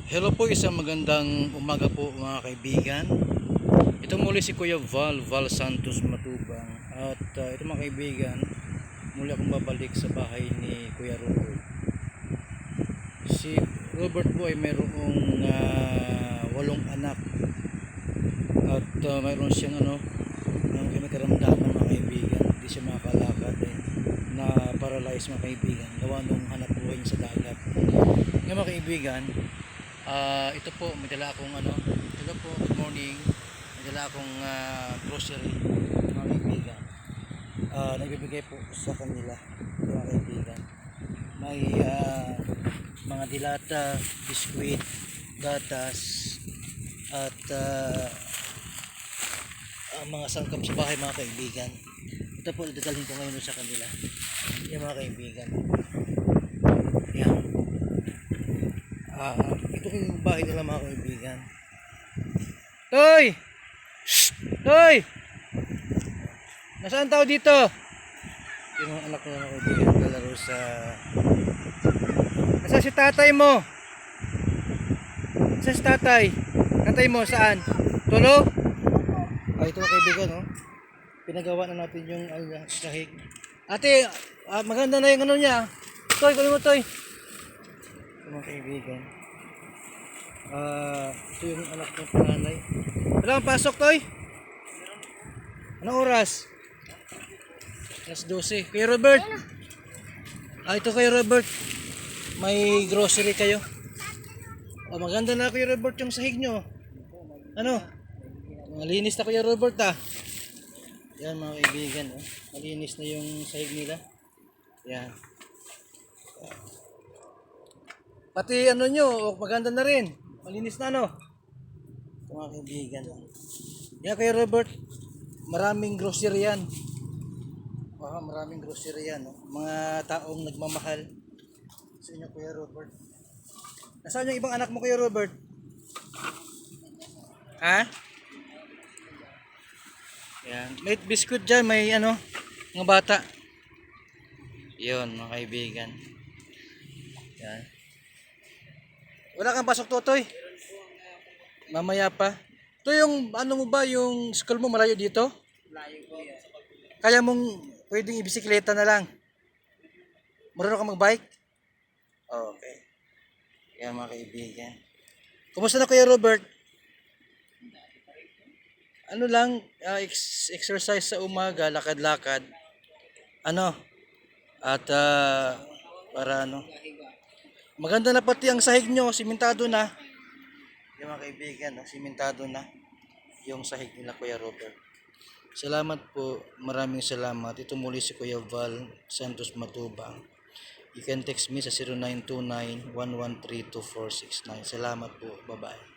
Hello po, isang magandang umaga po mga kaibigan. Ito muli si Kuya Val Santos Matubang. At ito mga kaibigan, muli akong babalik sa bahay ni Kuya Robert. Si Robert po ay mayroong 8 anak. At mayroon siyang may karamdaman mga kaibigan. Hindi siya makakalakad na paralyzed mga kaibigan. Gawa nung hanap buhay niya sa dagat. Ngayon mga kaibigan, ito po, may dala akong hello po, good morning. May dala akong grocery mga kaibigan. Nagbibigay po sa kanila mga kaibigan. May mga dilata, biskwit, gatas, at mga sangkap sa bahay mga kaibigan. Ito po, dadalhin ko ngayon sa kanila yung mga kaibigan. Yan. Ito yung bahay nila mga kaibigan. Toy! Shhh! Toy! Nasaan tao dito? Yung mga anak ko mga kaibigan naglalaro sa... Nasaan si tatay mo? Nasaan si tatay? Tatay mo saan? Tulog? Ito mga kaibigan, oh. Pinagawa na natin yung sahig. Ate, maganda na yung niya. Toy, kunin mo Toy. Mga kaibigan, ito yung anak ng panganay. Wala kang pasok Toy? Anong oras? Alas 12. Kuya Robert, ito Kuya Robert, may grocery kayo. Maganda na Kuya Robert yung sahig nyo. Malinis na Kuya Robert yan mga kaibigan, malinis na yung sahig nila. Yan. Pati nyo, maganda na rin. Malinis na mga kaibigan. Yan kay Robert, maraming grocery yan. Maraming grocery yan. Mga taong nagmamahal sa inyo Kuya Robert. Nasaan yung ibang anak mo Kuya Robert? Yan. May biscuit dyan, may mga bata. Yun mga kaibigan. Yan. Wala kang pasok Totoy? Mamaya pa. Ito yung mo ba, yung school mo malayo dito? Malayo po yan. Kaya mong pwedeng ibisikleta na lang? Marunong ka mag-bike? Okay. Yan mga kaibigan. Kumusta na Kuya Robert? Exercise sa umaga, lakad-lakad. At para maganda na pati ang sahig nyo, simentado na. Yung mga kaibigan, simentado na yung sahig nila Kuya Robert. Salamat po, maraming salamat. Ito muli si Kuya Val Santos Matubang. You can text me sa 0929-113-2469. Salamat po, bye-bye.